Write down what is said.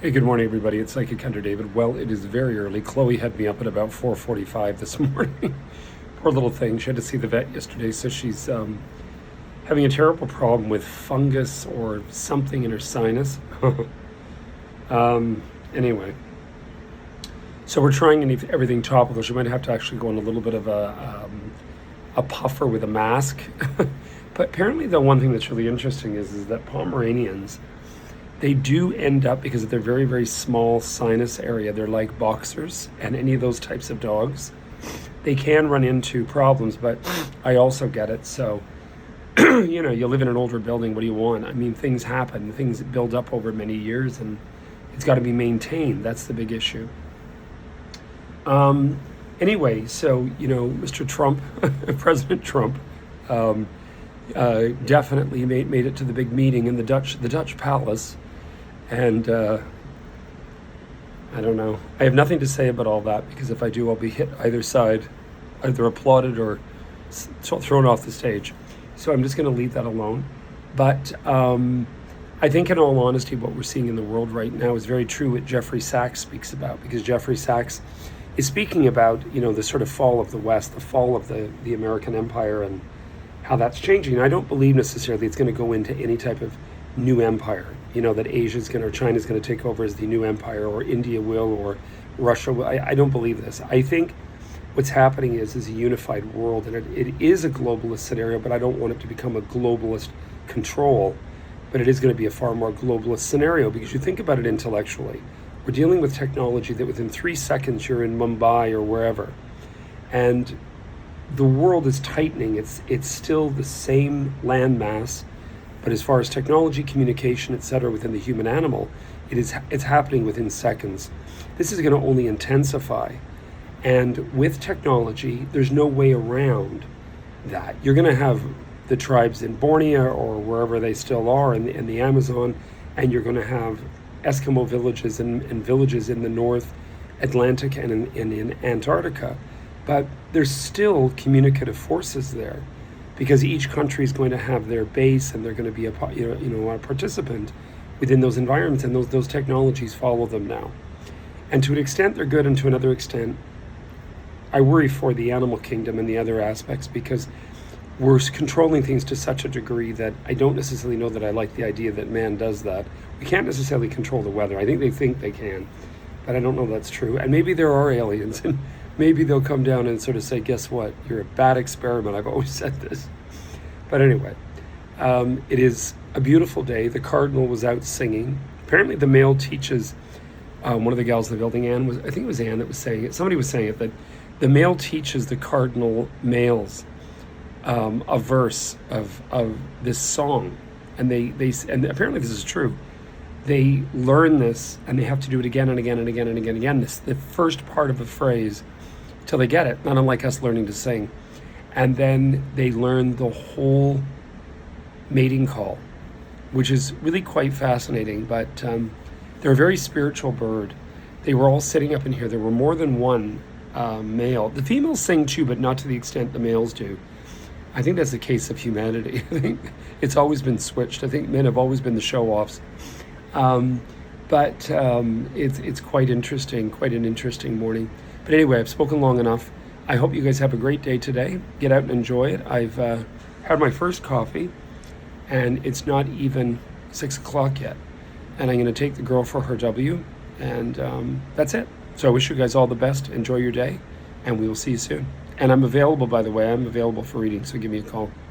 Hey, good morning, everybody. It's Psychic Hunter David. Well, it is very early. Chloe had me up at about 4:45 this morning. Poor little thing. She had to see the vet yesterday, so she's having a terrible problem with fungus or something in her sinus. Anyway, so we're trying everything topical. She might have to actually go on a little bit of a puffer with a mask. But apparently, the one thing that's really interesting is that Pomeranians, they do end up, because of their very, very small sinus area, they're like boxers, and any of those types of dogs, they can run into problems, but I also get it. So, you live in an older building, what do you want? I mean, things happen, things build up over many years, and it's got to be maintained. That's the big issue. Anyway, so, Mr. Trump, President Trump, definitely made it to the big meeting in the Dutch palace. And I don't know. I have nothing to say about all that, because if I do, I'll be hit either side, either applauded or thrown off the stage. So I'm just going to leave that alone. But I think, in all honesty, what we're seeing in the world right now is very true what Jeffrey Sachs speaks about, because Jeffrey Sachs is speaking about, the sort of fall of the West, the fall of the American empire, and how that's changing. And I don't believe necessarily it's going to go into any type of new empire, that Asia's going to, or China's going to take over as the new empire, or India will, or Russia will. I don't believe this. I think what's happening is a unified world, and it is a globalist scenario, but I don't want it to become a globalist control, but it is going to be a far more globalist scenario, because you think about it intellectually. We're dealing with technology that within 3 seconds you're in Mumbai or wherever, and the world is tightening. It's still the same landmass, but as far as technology, communication, etc., within the human animal, it's happening within seconds. This is going to only intensify, and with technology, there's no way around that. You're going to have the tribes in Borneo or wherever they still are in the Amazon, and you're going to have Eskimo villages and villages in the North Atlantic and in Antarctica. But there's still communicative forces there, because each country is going to have their base, and they're going to be a participant within those environments, and those technologies follow them now. And to an extent, they're good, and to another extent, I worry for the animal kingdom and the other aspects, because we're controlling things to such a degree that I don't necessarily know that I like the idea that man does that. We can't necessarily control the weather. I think they can, but I don't know that's true. And maybe there are aliens, and maybe they'll come down and sort of say, guess what? You're a bad experiment. I've always said this. But anyway, it is a beautiful day. The cardinal was out singing. Apparently the male teaches, one of the gals in the building, I think it was Anne that was saying it. Somebody was saying it, that the male teaches the cardinal males a verse of this song. And and apparently this is true. They learn this, and they have to do it again and again and again and again and again. The first part of a phrase, till they get it, not unlike us learning to sing. And then they learn the whole mating call, which is really quite fascinating. But they're a very spiritual bird. They were all sitting up in here. There were more than one male. The females sing too, but not to the extent the males do. I think that's the case of humanity. I think it's always been switched. I think men have always been the show-offs. But it's quite interesting, quite an interesting morning. But anyway, I've spoken long enough. I hope you guys have a great day today. Get out and enjoy it. I've had my first coffee, and it's not even 6 o'clock yet. And I'm going to take the girl for her W, and that's it. So I wish you guys all the best. Enjoy your day, and we will see you soon. And I'm available, by the way. I'm available for reading, so give me a call.